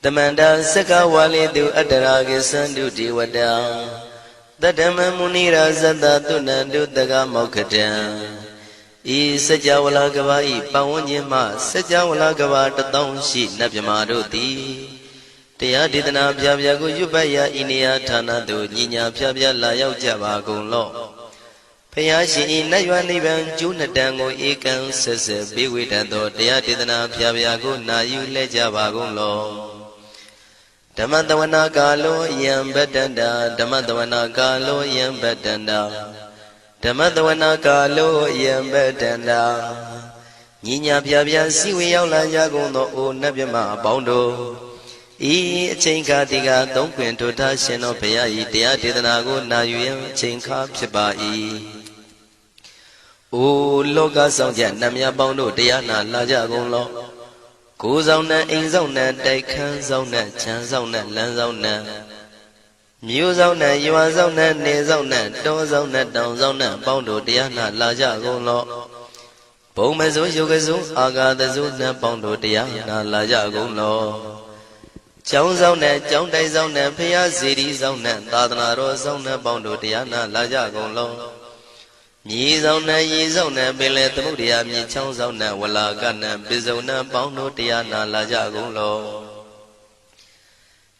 Tamanda Saka Wali do Adaragi Sandu Diwada Tadama Munira Zada Tunandu Daga Mokatan E Sajawala Gavai Pawanyama Sajawala Gava Tatong Shi Nabyamaroti Tia Didana Pyago Yubaya Inia Tana do Nina Pyabya Layao Java Golo Payashi Nayuaniban Junadango Ekan Sese Biwitando Tia Didana Pyago Nayu Lejava Golo Damadavana Galo Yam Bedanda Damadavana Galo Yam Bedanda Damadavana Galo Yam Bedanda Nina Pyabya Siwi Yaula Yagono O Nabyama Bondo E Chinka Diga Don't Quint to Tashin of Paya Tia Didanago Nayu Chinka Pibai O Loga Sonja Namya Bondo Diana Lajagon Goes on that in zone that they can zone that chance on that lands on that Muse on that you are on that nails on that doors on that downs on that bondo Diana Lajagon law Bomazo Yogazo Aga the Zuna Bondo Diana Lajagon law Jones on that John Days on that Pia cities on that Dadanaros on that Bondo Diana Lajagon law Yees on that yees on that Billet the Mudia me chons on that Wallagana Bizona Bondo Diana Lajagon law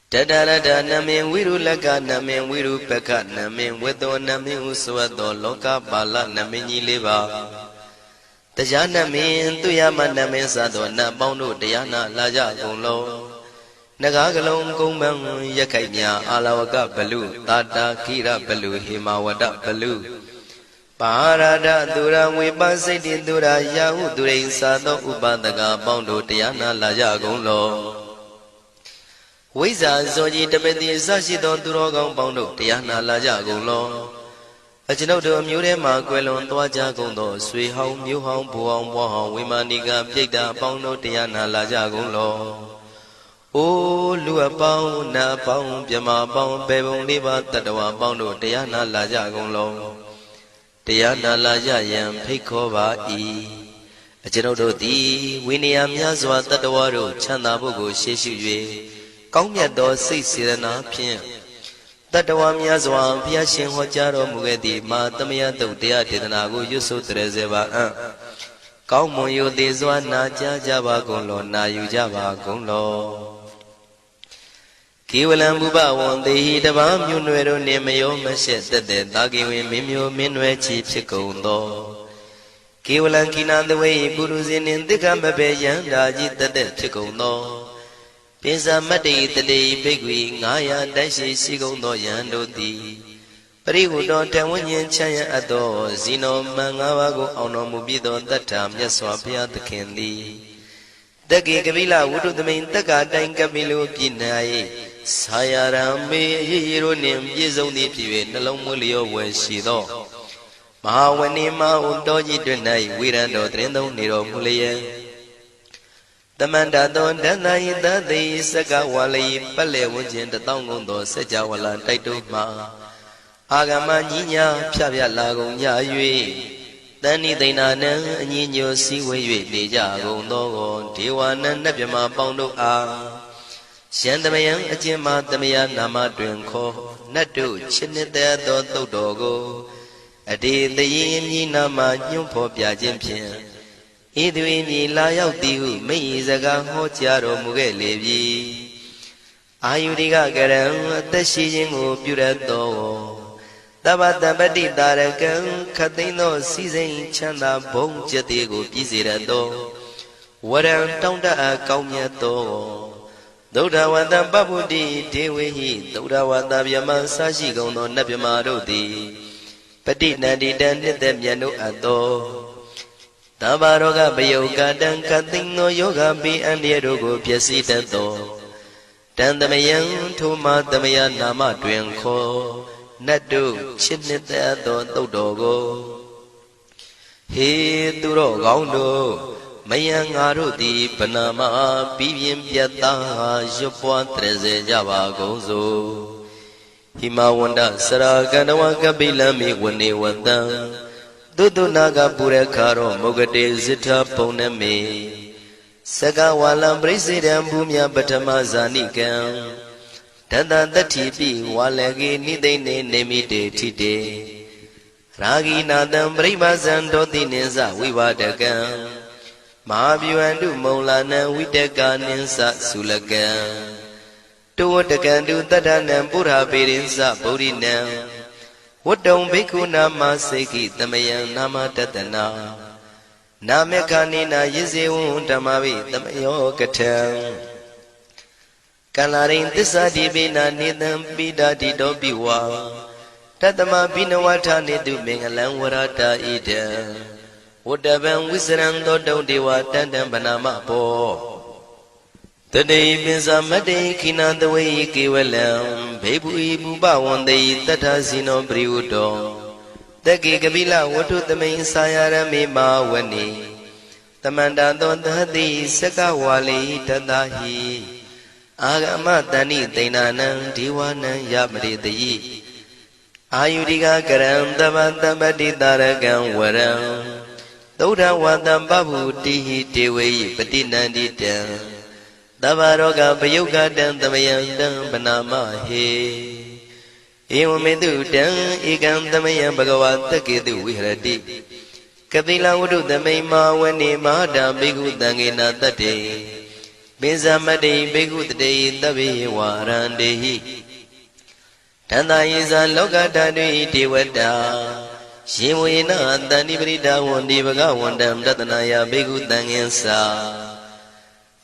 Tadada Namin Wiru Laga Namin Wiru Peka Namin Wedo Namin Uswado Loka Bala Namini Liva Tajana Min Tuyama Namin Sado Na Bondo Diana Lajagon law Nagagalong Kumbang Yakanya Alawaka Balu Tata Kira Balu Himawada Balu Parada Dura Wibasiti Dura Yahu Durin Sado Ubadaga Bondo Diana Lajagon law Wiza Zoji Tabeti Sashito Durogon Bondo Diana Lajagon law Ajinodo Murema Quelon Tuajagondo Sui Home Mu Home Buon Wahon Wimaniga Pigda Bondo Diana Lajagon law O Lua Bound Na Bound Pyama Bound Bebon Liva Tadawa Bondo Diana Lajagon law Diana Lajayan Pikova E Ajinodo Di Winiam Yazwa Tadawaro Chanabugo Sheshu Kongyato Sisirana Pien Tadawam Yazwa Piashin Hojaro Mugedi Matamia Dodia Didanago Yusu Trezeva Kaumoyo Dezwa Naja Java Gonlo Nayu Java Gonlo Kiwalam Buba one day the Bam Yunuero Nemayo Mashet the Dagi Mimio Minwe Chief Chikondo Kiwalan Kinan the way Buruzin in the Gambabayan Daji the Chikondo Pisa Mati the day Bigwi Naya Dashi Sigondo Yando Di Perihudo Tawanyan Chaya Ado Zino Mangawago Ono Mubido that time Yaswapia the Kendi Dagi Gavila Wudu the main Taka Dangabilu Pinai Sayarame Hironim Yizoni Pive Nalomulio when she do Mahawanima Undoji Dunai Wirando Trendo Niro Mulia The Mandadon Danai the day Saka Wali Pale Wujin the Tongundo Sajawala Taituma Agama Nina Pia Lagon Yayui Dani Dinana Nino Siwe Dejago Nogo Tiwana Nabima Bondo A Shandamayan Ajima Damaya Nama Drinko Nadu Chinita do Dogo Adi the Yin Nama Yumpo Piajimpian Idwini Layao Diu Meizaga Hotiaro Mugelevi Ayudiga Garam the Shijingu Purato Tabata Badi Darakan Katino Season Chanda Bong Jatigo Pizirado Waran Tonda Kaumiato Doda Wanda Babudi Dewi Doda Wanda Yama Sashi Gono Nabimarodi Padina Didan Yano Ado Tabaroga Bayoga Dan Katino Yoga Bi and Yerogo Piasitato Tandamayan Tuma Damaya Nama Dwenko Nadu Chinita Dodogo He Duro Gaundo Mayang Arudi Panama Pivian Piata Jopua Treze Java Gozo Himawanda Saraganawa Kabila Mi Wani Wanda Dudu Naga Purekaro Mogade Zita Poneme Saka walam presidam bumya batama zanikam Tata tatipi walagi nidene nemite tite Ragi nadam pribazan doti ninsa vivadakam Mahabhyuandu maulana vidaka ninsa sulakam Tuwatakandu tadanam pura pirinsa bodhinam Wadong bhikkhu nama seki tamayam nama tatana Namekanina yizewun tamavi tamayo katam Kalarin tisa dibina nidam bida dido biwa Tatama binawata nidu mengalang warata ida Wadaban wisran dodong dewa tandam banama po Today binsa made kinandaway kiwalam Bebu ibu bawandai tata sino priudo Dagi kabila watu tamay sayarami mawani Tamanda dondhati sakawali tadahi Agama tani tainanang diwanang yamriti Ayudika karam tabati taragang waram Dauda watam babu tihi tewe patinandita Tabaroga payuga dan tamayang dan panama he Ewamedu dan ikam tamayang bhagavata kedu vihrati Kapila wudu tamay mawani mahada bhikkhu tangena tate Binsamade bhikkhu tate tabi warandehi Tanda yisa loka tadwi devata Shivuyena tani prita wandi bhagavandam tatanaya bhikkhu tangensa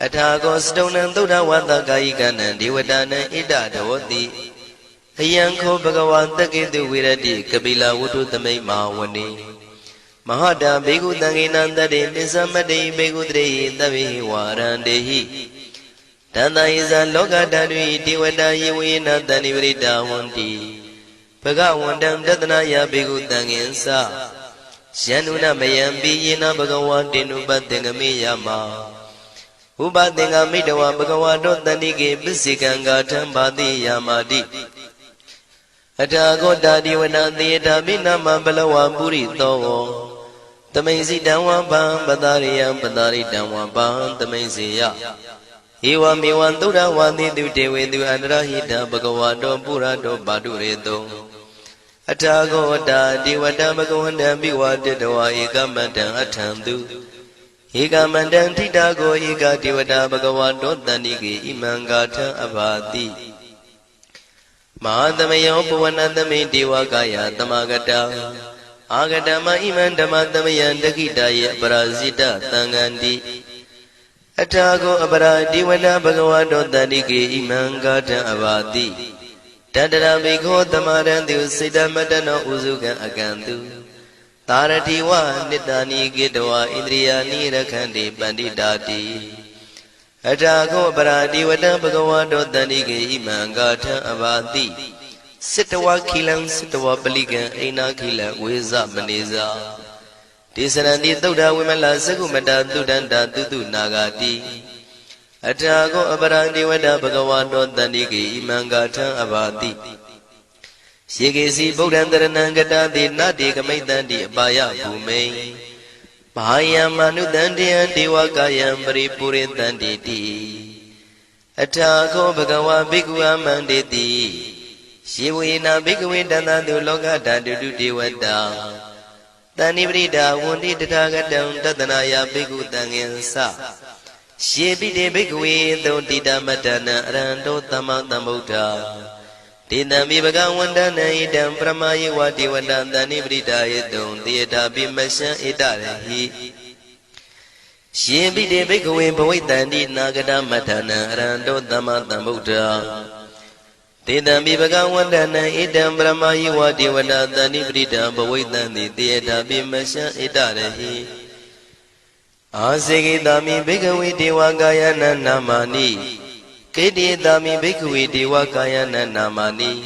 Athago stonam Buddha wata kayikanam devatanam ida dhavati Ayanko bhagavata ketu virati kapila wudu tamay mawani Mahada bhikkhu tangena tate binsamade bhikkhu tate tabi warandehi Tanda yisa loka tadvi devata yivuyena tani prita wandi Bhagavandam tatanaya bhikkhu tangensa Syanuna mayampi yena bhagavatinu patengami yama Upatenga midawa bhagavato tanike pisikanga thambati yamati Athago dadiwana theta binama balawa purito Tamaisi damwa pam padariyam padaritamwa pam tamaisiya Ewa mewan tura wandi dewe du andrahita bhagavato purato padureto Athago dadiwata bhagavanda biwaditawa ekamatan athantu Eka mandang titago eka devata bhagavato tanike imangatha abhati Mahadamayo puvanatame devakaya tamagata Agatama iman dhamatamayan dakitaya parasita tangandi Athago apara devata bhagavato tanike imangatha abhati Tadara bhikho tamarantu siddhamatano usukan akantu Taratiwa nitani gitwa indriyani rakhandi panditati Athago paradivata bhagavato tanike imangatha abhati Sittawa khilam sittawa palikan aina khila weza maneza Tisaranti Buddha vimala sakumata tudanta tutu nagati Athago paradivata bhagavato tanike imangatha abhati Shikesi Buddhantaranangata nati kamaitanti apaya bhume Bhayam manutantiyan devakayam paripuritanti ti Athago bhagava bhikkhu amanditi Shivuyena bhikkhuve tantatu lokatatu devata Tani prita wundi tathagatam tatanaya bhikkhu tangensa Shivite bhikkhuve thontita matana aranto tamatambuddha Tidambi bhagavandana idam pramaye vati vadantani pritayedum tiyata bimasya itarehi Shivite bhikkhuve bhavaitanti nagata matana aranto tamatambuddha Tidambi bhagavandana idam pramaye vati vadantani prita bhavaitanti tiyata bimasya itarehi Asekitami bhikkhuve devakayana namani Keditami bhikkhuve devakayana namani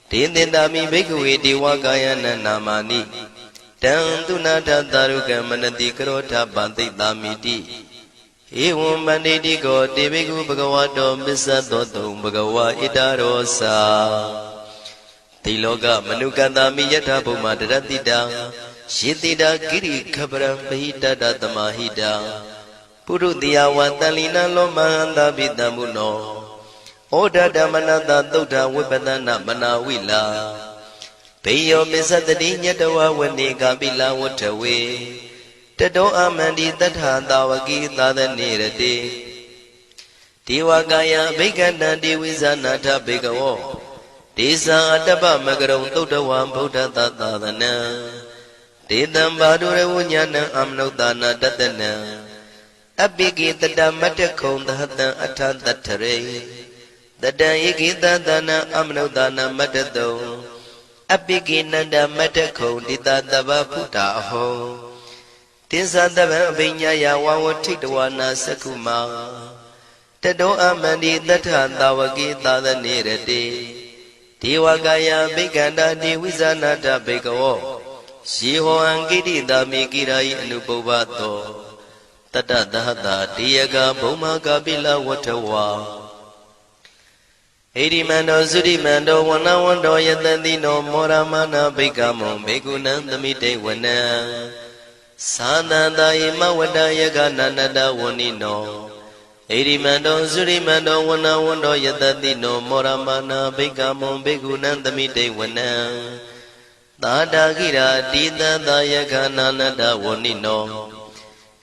Tindindami bhikkhuve devakayana namani Tantunata taruka manati karota pantitamiti Evam banditi ko te bhikkhu bhagavato missadoto bhagava itarosa Tiloka manukatami yatha bhuma daratita Shitita kiri khabram bahita tamahita ပုရုတိယဝတန်လီနံလောမဟန္တာပိတံမုနောဩဒဓမ္မနတသုဒ္ဓဝိပဒနာမနာဝိလာဘေယောမစ္စတတိညတဝဝနေကပိလဝထဝေတတောအမန္တိတထာတာဝကိသာသနေရတိဒေဝကာယဘိက္ခန္တံဒေဝိဇာနာထဘေကဝောဒေဇာအတ္တပမကရုံသုဒ္ဓဝံဗုဒ္ဓသာသနံဒေတံဘာဒုရဝဉာဏံအမနုဿာနာတတနံအပိကိတတမတ္တခုံသဟတံအထတထရေတတံဧကိတသနံအမနုဿာနာမတ္တတုံအပိကိနန္ဒမတ္တခုံတိတတဗ္ဗဖုတာအဟောတိသတဗံအဘိညာယဝဝထိတဝနာသက္ခုမာတတောအမန္တိတထသာဝကိသာသနေရတိဒေဝကာယဘိက္ခန္တာဒေဝိဇာနာတဘေကဝောယေဟောံကိတိတာမိကိရာယိအနုပုဗ္ဗတောတတသဟတာတေယကဘုံမကပိလဝထဝါဣရိမန္တောသုရိမန္တောဝနဝန္တောယတတိနောမောရမနာဘိက္ခမောဘေကုဏံသမိတေဝနံသာသန္တာယမဝတ္တယကနန္တဝဏိနောဣရိမန္တောသုရိမန္တောဝနဝန္တောယတတိနောမောရမနာဘိက္ခမောဘေကုဏံသမိတေဝနံသာတာကိရာတိတသယကနန္တဝဏိနော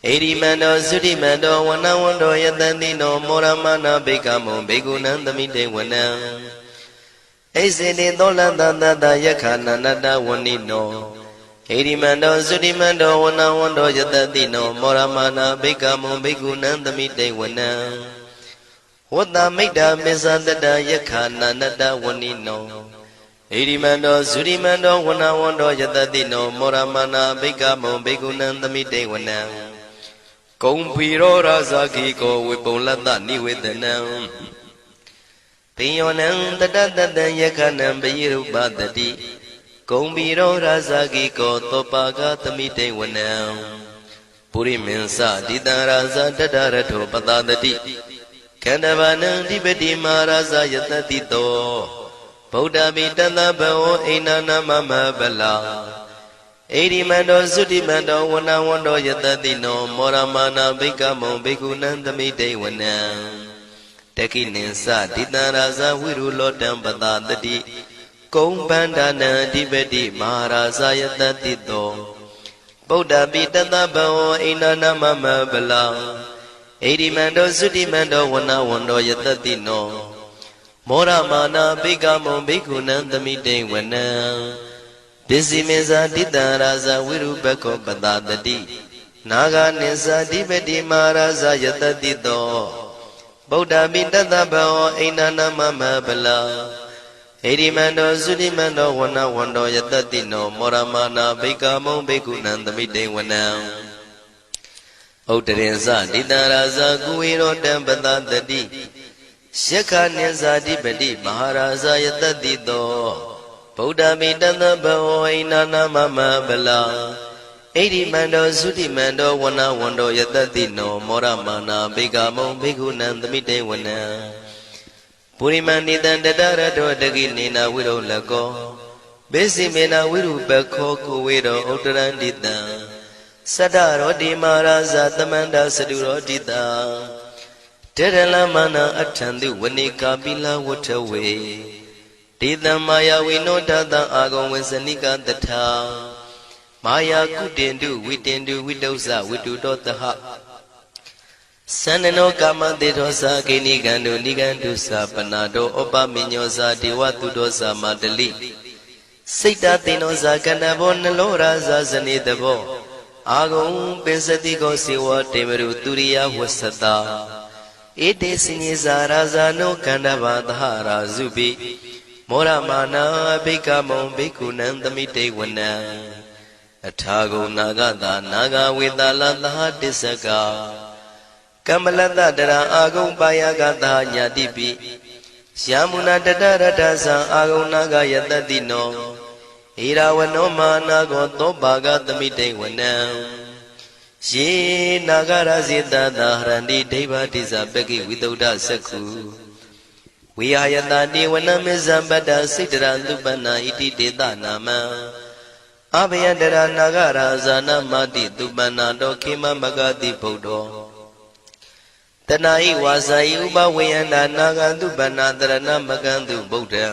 ဣရိမန္တောသုရိမန္တောဝနဝန္တောယတတိနောမောရမနာဘိက္ခမောဘေကုဏံသမိတေဝနံဣစေတိသောလတသတယခနန္တဝဏိနောဣရိမန္တောသုရိမန္တောဝနဝန္တောယတတိနောမောရမနာဘိက္ခမောဘေကုဏံသမိတေဝနံဝတ္တမိတ္တမေဇတတယခနန္တဝဏိနောဣရိမန္တောသုရိမန္တောဝနဝန္တောယတတိနောမောရမနာဘိက္ခမောဘေကုဏံသမိတေဝနံကုံဖီရောရာဇာခိကောဝေပုံလတ္တနိဝေဒနံပိယောနံတတတတံယခနံပယိရုပတတိကုံဖီရောရာဇာခိကောသောပါကသမိတေဝနံပုရိမင်းစတိတံရာဇာတတရထောပတတတိခန္ဓဗာနံဓိပတိမာရာဇာယတတိတောဗုဒ္ဓမိတသဗ္ဗဝဣန္ဒနာမမဗလာဣရိမန္တောသုတိမန္တောဝနဝန္တောယတတိနောမောရမနာဘိက္ခမောဘေကုဏံသမိတေဝနံတကိနိသတိတံရာဇဝိရုလောတံပတတတိကုံဗန္ဒနံအဓိပတိမဟာရာဇယတတိတောဗုဒ္ဓပိတသဗ္ဗဝဣန္ဒနာမမဗလာဣရိမန္တောသုတိမန္တောဝနဝန္တောယတတိနောမောရမနာဘိက္ခမောဘေကုဏံသမိတေဝနံပစ္စည်းမေဇာတိတံရာဇဝိရုပခောပတတတိနာဂနိသဓိပတိမဟာရာဇယတတိတောဗုဒ္ဓပိတသဗ္ဗဝဣန္ဒနာမမဗလာဣရိမန္တောသုတိမန္တောဝနဝန္တောယတတိနောမောရမနာဘိက္ခမောဘေကုဏံသမိတေဝနံဥတရင်စတိတံရာဇကုဝေရောတံပတတတိယခနိသဓိပတိမဟာရာဇယတတိတောဗုဒ္ဓမိတသဗ္ဗဝဣန္ဒနာမမဗလာဣရိမန္တောသုတိမန္တောဝနဝန္တောယတတိနောမောရမနာဘိက္ခမောဘေကုဏံသမိတေဝနံပုရိမန္တိတံတတရတောတကိနေနဝိရုလကောဘေစီမေနဝိရုပခောကိုဝေရောဥတရန္တိတံသတ္တရောတိမာရာဇသမန္တသတုရောတိတံတေရလမနာအထံတုဝနေကာပိလဝထဝေဒေတံမာယာဝိနောတတံအာဂုံဝေစနိကတထာမာယာကုတင်တုဝိတင်တုဝိတုဇဝိတုတောတဟသန္နနောကာမတေသောသာကိနိကံတုနိကံတုသာပနာတောဩပမိညောသာဒေဝတုတောသာမတလိစိတ်တသေနောသာကန္နဘောနလောရာဇာဇနေတဘောအာဂုံပင်စတိကောစေဝတေမရုသူရိယဝဆတာဧတေစိညေဇာရာဇာနောကန္နဘာသဟရာဇုပိမောရမနာဘိက္ခမောဘေကုဏံသမိတေဝနံအထာဂုံနာဂတာနာဂဝေတာလသဟတစ္စကကမ္မလတ္တတရအာဂုံပါယကတာညာတိပိယမုနာတတရတ္ထသံအာဂုံနာဂယတတိနောဣရာဝနောမာနာကောသောဘာဂသမိတေဝနံယေနာဂရဇေတသာဟရန္တိဒိဗ္ဗတိဇပကိဝိတုဒ္ဓသက္ခုဝိဟာယတတိဝနမေဇံပတ္တစိတ္တရသုပနာဣတိတေတနာမံအဘယတရနာဂရာဇာနမတိသုပနာတောခေမမဂတိဗုဒ္ဓော တဏှာဤဝါစာဤဥပဝေယန္တာနာဂံတုပန္နာတရဏမကံတုဗုဒ္ဓံ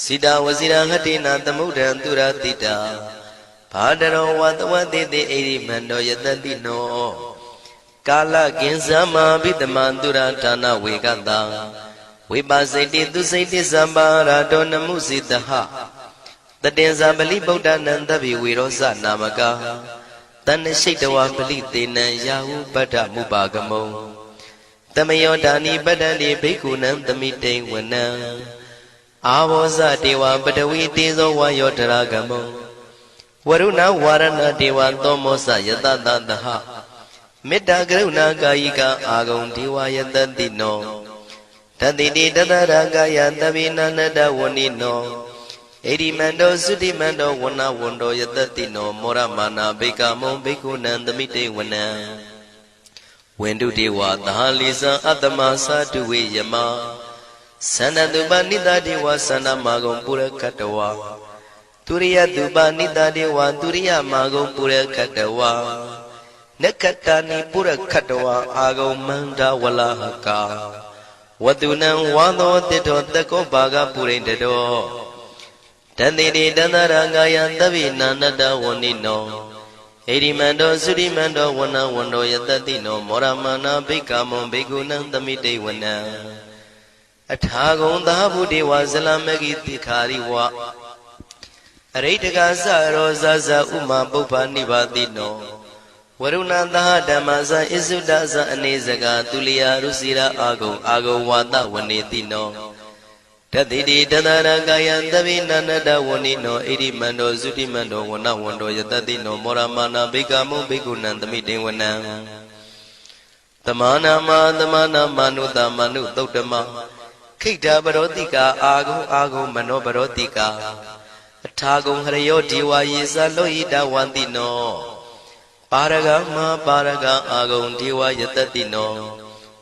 စိတာဝစီရဟတိနာသမုဒ္ဒံသူရတိတာဘာဒရောဝတဝတိတိဣရိမန္တောယတတိနောကာလကင်္စမဘိတမံသူရဌာနဝေကတံဝိပါစိတိသူစိတိသံပါရာတောနမှုစိတဟတတင်္ဇာပလိဗုဒ္ဓနံတဗိဝေရောစနာမကာတဏ္ဏရှိတဝပလိသေနံယာဟုပတ္ထမုပါကမုံတမယောဒါနိပတ္တတိဘိက္ခုနံသမိတိဝနံအာဘောဇတေဝပတဝီတေဇောဝါယောတရာကမုံဝရုဏဝါရဏတေဝသောမောစယတတသဟမေတ္တာကရုဏာကာယိကအာဂုံဒေဝယတတိနောတတိတိတတရာကာယသဗ္ဗိနန္တဝဏိနောဣရိမန္တောသုတိမန္တောဝဏဝန္တောယတတိနောမောရမာနာဘိက္ခမုံဘိက္ခုနံသမိတေဝနံဝန္တုတေဝသဟလိဇံအတ္တမသာတုဝေယမသန္တတုပနိတတေဝသန္တမာဂုံပုရခတဝါទុរិយតុបនិតាទេវទុរិយមាဂုံပုရခတဝါနက္ခတာနိပုရခတဝါအာဂုံမန္တဝလဟကာဝတုနံဝါသောတိတောတကောဘာဂပုရိတတောတန္တိတိတန္တရာဂာယသဗ္ဗိနာနတဝဏိနောဣရိမန္တောသုရိမန္တောဝနဝန္တောယတတိနောမောရမနာဘိက္ခမုံဘိက္ခုနံသမိတေဝနံအထာဂုံသာဗုဒေဝဇလမဂိတိခာရိဝအရိတကသရောဇဇဥမာပုပ္ပနိဗ္ဗာတိနောဝရုဏသဟဓမ္မဇဣစုဒဇအနေစကာသူလျာရုစီရာအာဂုံဝါဒဝနေတိနောတတိတိတတရာကာယံသဗ္ဗိနန္တဝဏိနောဣရိမန္တောသုတိမန္တောဝနဝန္တောယတတိနောမောရမာနာဘိက္ခမုံဘိက္ခုနံသမိတေဝနံသမာနာမနုတမနုသုတ်တမခိတ္တပရောတိကာအာဂုံမနောပရောတိကာအထာဂုံဟရယောဒီဝါယေဇလောဟိတဝန္တိနောပါရဂမပါရဂအာဂုံဒီဝါယတတိနော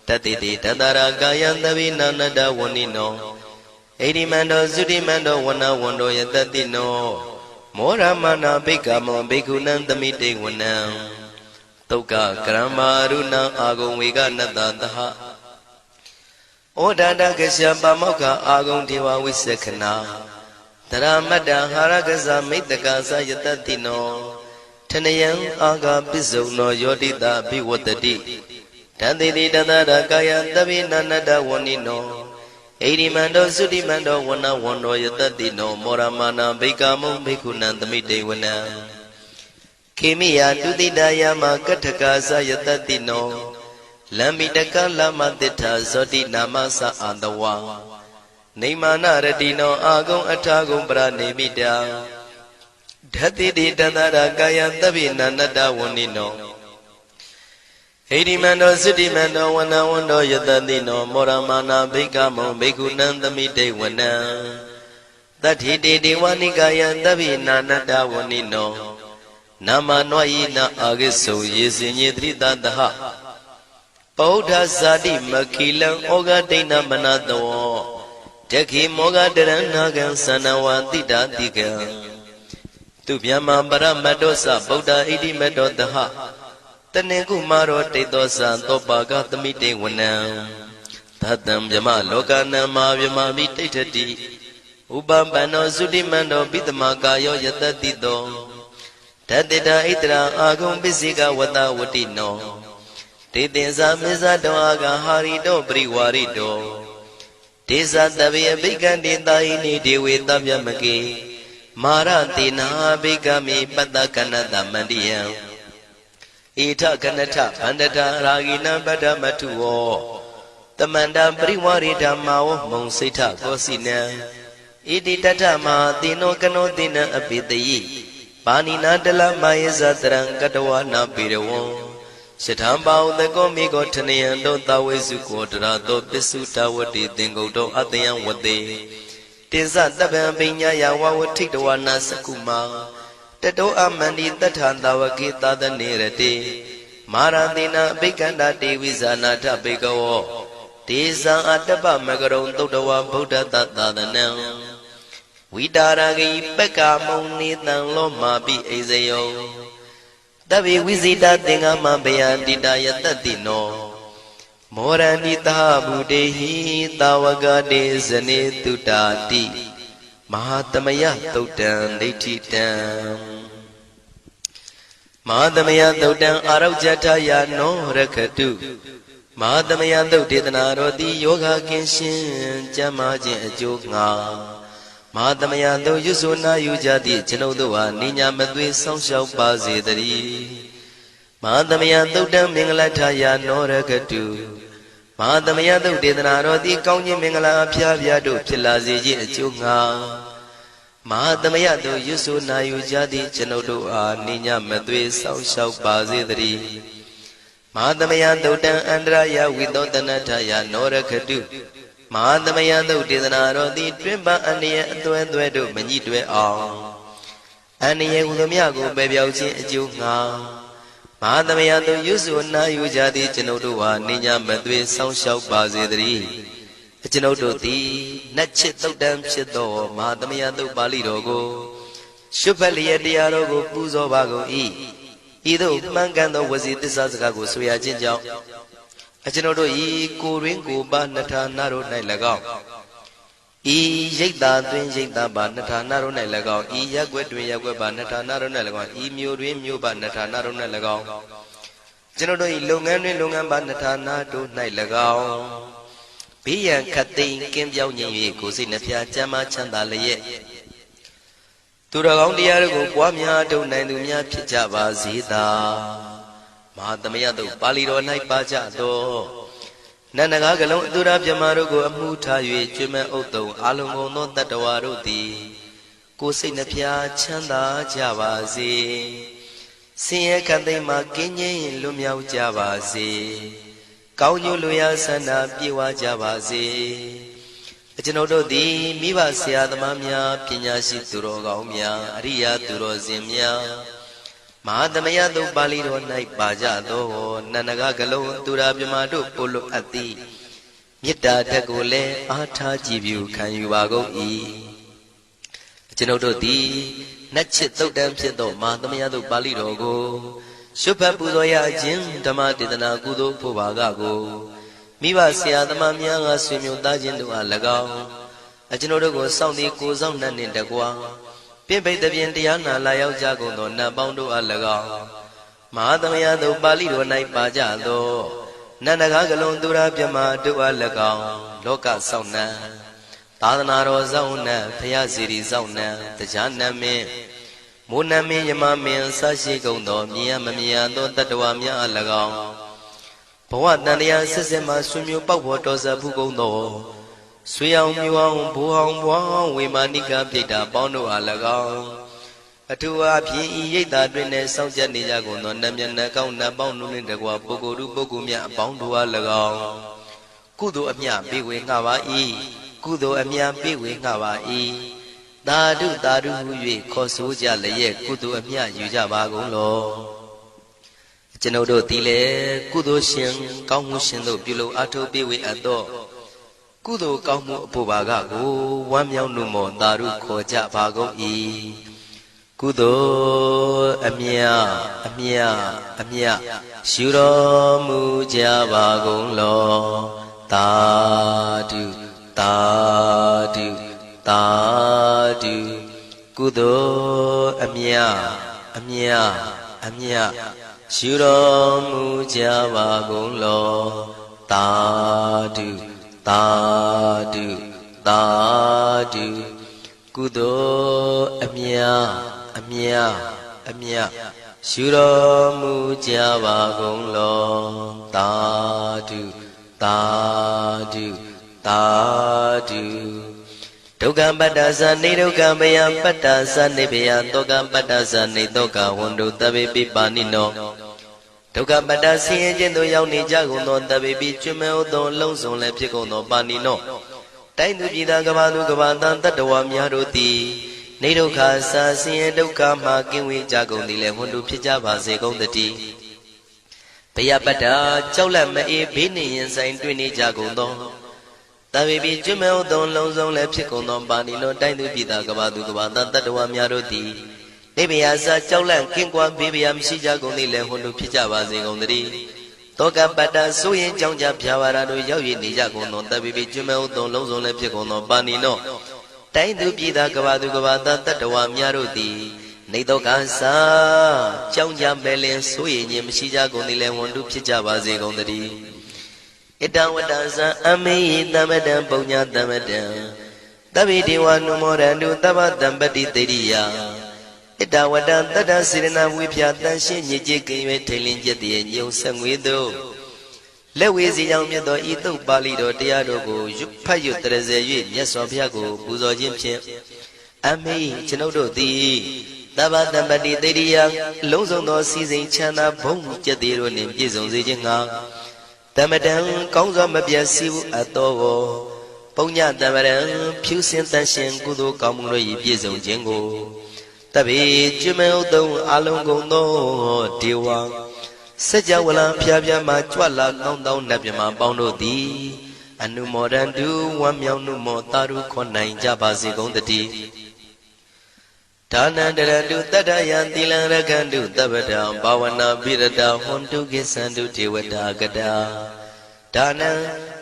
တတိတိတတရာကာယံသဗ္ဗိနန္တဝဏိနောဣရိမန္တောသုတိမန္တောဝနဝန္တောယတတိနောမောရမနာဘိက္ခမုံဘိက္ခုနံသမိတေဝနံသုက္ကကရမရုဏအာဂုံဝေကနတသဟဩဒါတကရှပမောက္ခအာဂုံဒေဝဝိသက္ခနာတရမတ္တဟာရကဇမိတ္တကာသယတတိနောထနယံအာဂပစ္စုံနောယောတိတာဘိဝတ္တိတန္တိတိတတရာကာယသဗ္ဗိနန္တဝဏိနောဣရိမန္တောသုတိမန္တောဝနဝန္တောယတတိနောမောရမာနာဘိက္ခမုံဘိက္ခုနံသမိတေဝနံခေမိယတုတိတယမကထကာသယတတိနောလမ္မိတကလမတိထာဇောတိနာမသအာတဝါနေမာနရတိနောအာဂုံအထာဂုံပရနေမိတာဓတိတိတတရာကာယသဗ္ဗိနန္တဝဏိနောဣရိမန္တောသုတိမန္တောဝနဝန္တောယတတိနောမောရမာနာဘိက္ခမုံဘိက္ခုနံသမိတေဝနံတတိတေဒေဝနိကာယသဗ္ဗိနန္တဝဏိနောနာမနွာယိနအာဂိစုံယေစင်ညေတိတတဟပောဓဇာတိမခိလံဩဃဒိဏမနတောတခိမောဃတရဏဂံသန္နဝတိတာတိကံသူဗျမပရမတ္တောသဗုဒ္ဓဣတိမတ္တောတဟတနေကုမာရောတေသောသံသောပါကသမိတေဝနံသတ္တံဗျမလောကနံမာဗျမမိတိဋ္ဌတိဥပပန္နောသုတိမန္တောပိတမကာယောယတတိတောဓတ္တိတာဣတရာအာဂုံပစ္စေကဝတဝတိနောတေသင်္ဇာမေဇတောအာဂဟာရိတောပရိဝါရိတောဒေဇတဗေအဘိက္ခန္တေတာဟိနိဒေဝေတဗျမကေမာရတေနာဘိက္ခမေပတ္တကနတမန္တိယံဣထကနထဗန္တတာရာဂိနံပတ္တမထုဝောတမန္တပရိဝါရိဓမ္မာဝမုံစိဋ္ဌကောစီနံဣတိတထမဟာတိနောကနောတိနံအပိတယိပါဏိနာတလမယေဇတရံကတဝနာပေရဝံရှထံပါဥတကောမိကောထနယံတောသဝေစုကောတရာတောပစ္စုတဝတိသင်္ကုတ်တောအတယံဝတေတေဇတပံပိညာယဝဝထိတဝနာစကုမာတတောအမန္တိတထံတဝကေသဒနေရတေမာရတိနာအဘိက္ခန္တာတေဝိဇာနာထဘေကဝောဒေဇံအတ္တပမကရုံသုတ္တဝဗုဒ္ဓတသာသနံဝိတာရဂိပက္ခမုံနေတံလောမာပိအိဇယောတဗေဝိဇိတသင်္ဃမဘယန္တိတာယတတိနော မောရဏိတာဗုဒေဟိတာဝကတေဇနေတုတာတိမဟာသမယသုတ်တံဒိဋ္ဌိတံမဟာသမယသုတ်တံအာရောဇထယာနောရခတုမဟာသမယသုတ်ဒေသနာတော်သည်ယောဂကင်းရှင်းကျမ်းမာခြင်းအကျိုးငှာမဟာသမယသုတ်ရွတ်ဆိုနာယူကြသည့်ကျွန်ုပ်တို့ဟာနိညာမသွေဆောင်းလျှောက်ပါစေတည်းမဟာသမယသုတ်တံမင်္ဂလထယာနောရခတုမဟာသမယသုတ်ဒေသနာတော်သည်ကောင်းခြင်းမင်္ဂလာအဖျားဖျားတို့ဖြစ်လာစေခြင်းအကျိုးငှာမဟာသမယသို့ရွတ်ဆိုနာယူကြသည့်ကျွန်ုပ်တို့အားနိညာမသွေဆောင်းလျှောက်ပါစေတည်းမဟာသမယသုတ်တံအန္တရာယဝိသောတနထယာနောရခတုမဟာသမယသုတ်ဒေသနာတော်သည်တွင်ပန်းအန္တရာယ်အသွဲသွဲတို့မညှိတွဲအောင်အန္တရာယ်ဟူသည်များကိုပယ်ပြောက်ခြင်းအကျိုးငှာမဟာသမယသို့ရွတ်ဆိုနာယူကြသည့်ကျွန်ုပ်တို့ဟာနိညာမသွေဆောင်းလျှောက်ပါစေတည်းကျွန်ုပ်တို့သည်နတ်ချစ်သုတ်တံဖြစ်သောမဟာသမယသုတ်ပါဠိတော်ကိုရှုဖတ်လျက်တရားတော်ကိုပူဇော်ပါကုန်၏ဤသို့မှန်ကန်သောဝစီသစ္စာစကားကိုဆိုရခြင်းကြောင့်ကျွန်ုပ်တို့ဤကိုရင်းကိုပါနှထာနာတို့၌၎င်းဤရိတ်တာတွင်ရိတ်တာပါနှထာနာတို့၌၎င်းဤရက်ွက်တွင်ရက်ွက်ပါနှထာနာတို့၌၎င်းဤမြို့တွင်မြို့ပါနှထာနာတို့၌၎င်းကျွန်ုပ်တို့ဤလုပ်ငန်းတွင်လုပ်ငန်းပါနှထာနာတို့၌၎င်းဘေးရန်ခတ်သိမ်းကင်းပြောင်းခြင်း၍ကိုယ်စိတ်နှဖျားကျမ်းမာချမ်းသာလျက်သူတော်ကောင်းတရားတို့ကိုပွားများထုတ်နိုင်သူများဖြစ်ကြပါစေသာမဟာသမယသုတ်ပါဠိတော်၌ပါကြသောနန္ဒကားကလုံးအတုရပြမတို့ကိုအမှုထား၍ကျွမ်းမဲ့ဥတုံအာလုံကုန်သောတတ္တဝါတို့သည်ကိုယ်စိတ်နှဖျားချမ်းသာကြပါစေဆင်းရဲခတ်သိမ်းမှကင်းငြိမ်းလွတ်မြောက်ကြပါစေကောင်းကျိုးလူရဆန္ဒပြေဝကြပါစေကျွန်ုပ်တို့သည်မိဘဆရာသမားများပညာရှိသူတော်ကောင်းများအရိယာသူတော်စင်များမဟာသမယသုတ်ပါဠိတော်၌ပါကြသောနန္ဒကကလုံးသူရာပြမတို့ပို့လို့အပ်သည်မေတ္တာဓာတ်ကိုလည်းအားထားကြည်ပြုခံယူပါကုန်၏ကျွန်ုပ်တို့သည်နတ်ချစ်သုတ်တံဖြစ်သောမဟာသမယသုတ်ပါဠိတော်ကိုရှုဖတ်ပူဇော်ရခြင်းဓမ္မဒေသနာကုသိုလ်ဖို့ပါကကိုမိဘဆရာသမားများကဆွေမျိုးသားချင်းတို့အား၎င်းကျွန်ုပ်တို့ကိုစောင့်တည်ကိုစောင့်နှံ့နှင့်တကွာပြင့်ပိတ်သဖြင့်တရားနာလာရောက်ကြကုန်သောနတ်ပေါင်းတို့အား၎င်းမဟာသမယသုတ်ပါဠိတော်၌ပါကြသောနန္ဒကားကလုံးသူရာပြမတို့အား၎င်းလောကစောင့်နှံသာသနာတော်စောင့်နှံဘုရားစီရီစောင့်နှံတရားနတ်မင်းမိုးနမင်းယမမင်းဆရှိကုန်သောမြင်ရမမြင်ရသောတတ္တဝါများအား၎င်းဘဝတန်တရားဆက်ဆက်မှဆွေမျိုးပေါက်ဖို့တော်စပ်ဖူးကုန်သောဆွေအောင်မျိုးအောင်ဘိုးအောင်ဘွားအောင်ဝေမာနိကပြိတ္တာပေါင်းတို့အား၎င်းအထူးအားဖြင့်ဤရိတ်တာတွင်လည်းစောင့်ကြနေကြကုန်သောနတ်မြတ်နတ်ကောင်းနတ်ပေါင်းတို့နှင့်တကွာပုဂ္ဂိုလ်တို့ပုဂ္ဂိုလ်များအပေါင်းတို့အား၎င်းကုသိုလ်အမြပေးဝေငှပါ၏ကုသိုလ်အမြပေးဝေငှပါ၏သာဓုသာဓုဟု၍ခေါ်ဆိုကြလျက်ကုသိုလ်အမြယူကြပါကုန်လောကျွန်ုပ်တို့သည်လည်းကုသိုလ်ရှင်ကောင်းမှုရှင်တို့ပြုလို့အထောက်ပေးဝေအပ်သောကုသိုလ်ကောင်းမှုအဖို့ပါကကိုဝမ်းမြောက်နှုမောသာဓုခေါ်ကြပါကုန်၏ကုသိုလ်အမြအမြအမြယူတော်မူကြပါကုန်လောသာဓုသာဓုသာဓုကုသိုလ်အမြအမြအမြယူတော်မူကြပါကုန်လောသာဓုသာဓုသာဓုကုသိုလ်အမြအမြအမြယူတော်မူကြပါကုန်လောသာဓုသာဓုသာဓုဒုက္ခပတ္တသနေဒုက္ခမယပတ္တသနေဘယတောကပတ္တသနေတောကဝန္တုတဗေပိပါဏိနောဒုက္ခပတ္တဆင်းရဲခြင်းသို့ရောက်နေကြကုန်သောတဗေပိကျွမ်းမဲ့သောအလုံးစုံလည်းဖြစ်ကုန်သောပါဏိနောတိုင်းသူပြည်သားကဘာသူကဘာတန်တတ္တဝါများတို့သည်နေဒုက္ခစာဆင်းရဲဒုက္ခမှကင်းဝေးကြကုန်သည်လည်းဝန္တုဖြစ်ကြပါစေကုန်သတည်းဘယပတ္တကြောက်လန့်မအေးဘေးနှင့်ရင်ဆိုင်တွေ့နေကြကုန်သောတဗေပိကျွမ်းမဲ့သောလုံးစုံလည်းဖြစ်ကုန်သောပါဏိနောတိုင်းသူပြည်သားကဘာသူကဘာတန်တတ္တဝါများတို့သည်နေဘယစာကြောက်လန့်ကင်းကွာဘေးဘယမရှိကြကုန်သည်လည်းဝန္တုဖြစ်ကြပါစေကုန်သတည်း တောကပတ္တဆိုရင်ကြောင့်ကြဖြာပါရာတို့ရောက်ရနေကြကုန်သောတပ်ပိပိကျွမ်းမဲ့ဥသောလုံးစုံလည်းဖြစ်ကုန်သောပါဏိနောတိုင်းသူပြည်သားကဘာသူကဘာသားတတ္တဝါများတို့သည်နေတော့ကစားကြောင့်ကြမဲ့လင်ဆိုရင်ခြင်းမရှိကြကုန်သည်လည်းဝန်တုဖြစ်ကြပါစေကုန်သတည်းဣတံဝတ္တဇံအမေဟိသမတံပုံညာသမတံတဗ္ဗေဒေဝနုမောရန္တုသဗ္ဗတံပတိတေရိယဣတဝတ္တတတ္တစေရနာဝိဖြာတန်ရှင်းညစ်ကြေးကင်၍ထိန်လင်းကျက်တည်းညုံဆက်ငွေတို့လက်ဝေစီကြောင့်မြတ်သောဤသုတ်ပါဠိတော်တရားတော်ကိုဖတ်ရွတ်တရစေ၍မြတ်စွာဘုရားကိုပူဇော်ခြင်းဖြင့်အမေကျွန်ုပ်တို့သည်သဗ္ဗတံပတိတေရိယလုံးစုံသောစီစဉ်ချမ်းသာဘုံကျက်တည်းတို့နှင့်ပြည့်စုံစေခြင်းငှာတမတံကောင်းစွာမပြတ်စည်းအပ်သောပုံညတမရံဖြူစင်တန်ရှင်ကုသိုလ်ကောင်းမှုတို့၏ပြည့်စုံခြင်းကိုတဗေကျွမ်းမဲ့ဥသုံးအလုံးကုန်သောဒေဝစัจ java လံဖျားဖျားမှကြွလာကောင်းသောနတ်မြမပေါင်းတို့သည်အနုမောဒန္တုဝမ်းမြောက်နှုမောတာရုခွန်နိုင်ကြပါစေကုန်တည်းဒါနန္တရတုတတ္တယံသီလံရကန္တုသဗ္ဗတံဘာဝနာပိရတဟွန်တုကိသန္တုဒေဝတာကတာဒါနံ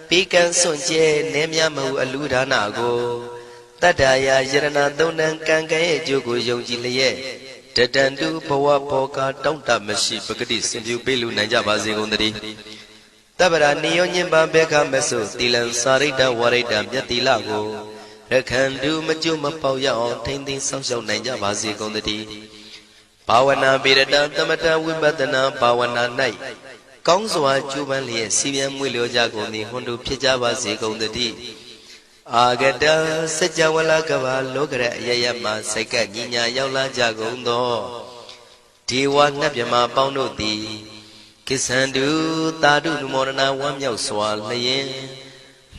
ပိကံစွန့်ကျဲနေမြမဟုအလူဒါနကိုတတ္တယာယရဏသုံးတန်ကံကံရဲ့အကျိုးကိုယုံကြည်လျက်တတန္တုဘဝဘောကတောင့်တမရှိပဂတိစင်ပြုပေးလူနိုင်ကြပါစေကုန်သတည်းတပ္ပရာနိယောညင်ပံဘေခမဆုသီလံစာရိတ္တဝရိတ္တမြတ်တိလကိုရခန္တုမကျွမပေါက်ရအောင်ထိမ့်သိမ်းဆောက်ရှောက်နိုင်ကြပါစေကုန်သတည်းဘာဝနာပိရတသမထဝိပဿနာဘာဝနာ၌ကောင်းစွာကျူးပန်းလျက်စီပြန်မွေလျောကြကုန်သည်ဟွန်တို့ဖြစ်ကြပါစေကုန်သတည်းအာဂတစัจ java လကဘာလောကရအယယမစိတ်ကညီညာရောက်လာကြကုန်သောဒေဝနတ်မြမပေါင်းတို့သည်ကိသန္တုသာဓုနုမောဒနာဝမ်းမြောက်စွာလျင်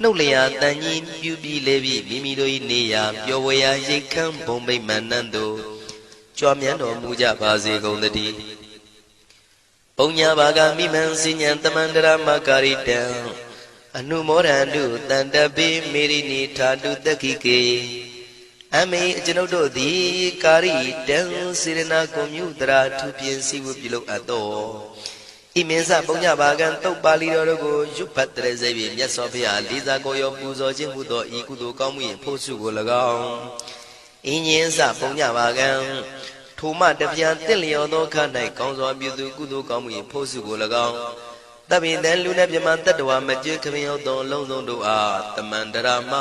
နှုတ်လျာတန်ကြီးပြုပြီးလေပြီးမိမိတို့၏နေရာပျော်ဝေရာရိတ်ခမ်းဘုံမိတ်မန္တန်တို့ကြွမြန်းတော်မူကြပါစေကုန်သတည်းပုံညာဘာဂမိမံစိညာတမန္တရမကာရိတံအနုမောဒန္တုတန္တပိမေရိနိထာတုတက္ခိကေအမေကျွန်ုပ်တို့သည်ကာရိတံစေရနာကွန်မြူတရာထူပြင်းစည်းဝပြုလုပ်အပ်သောဣမင်းစပုံညဘာကံတုတ်ပါဠိတော်တို့ကိုရွတ်ဖတ်တရစေပြီးမြတ်စွာဘုရားလေးစားကိုရောပူဇော်ခြင်းမှုသောဤကုသိုလ်ကောင်းမှု၏ဖို့စုကို၎င်းအင်းရင်စပုံညဘာကံထိုမှတပြားတင့်လျော်သောခါ၌ကောင်းစွာပြုသူကုသိုလ်ကောင်းမှု၏ဖို့စုကို၎င်းတပိတံလူနဲ့ပြမတတ္တဝါမကျွခမရောက်သောလုံးစုံတို့အားတမန္တရာမ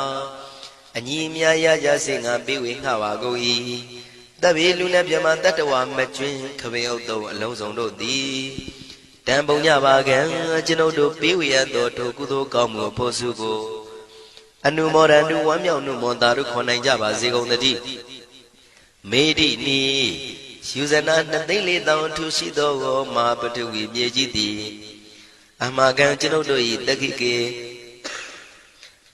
အညီအမြရကြစေငါပေးဝေငှပါကုန်၏တပိလူနဲ့ပြမတတ္တဝါမကျွခမရောက်သောအလုံးစုံတို့သည်တံပုံညပါကံကျွန်ုပ်တို့ပေးဝေရသောထိုကုသိုလ်ကောင်းမှုဖို့စုကိုအနုမောဒန္တုဝမ်းမြောက်နှုမောတာတို့ခွန်နိုင်ကြပါစေကုန်သတည်းမေတိနီယူဇနာ2,400,000ထူရှိသောမဟာပထဝီမြေကြီးသည်အမကံကျွန်ုပ်တို့၏တက္ခိကေ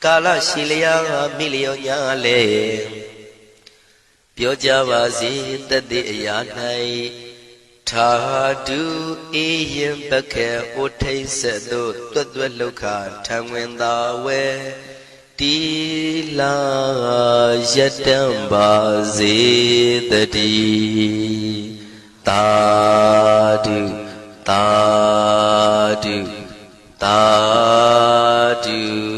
ကာလရှိလျာမိလျောညာလေပြောကြပါစေတသက်အရာ၌ထာတုအေယံပခေဩထိတ်ဆက်သို့တွတ်တွတ်လောက်ခထံဝင်သာဝဲတီလာယတံပါစေတည်းသာဓုသာဓုသာဓု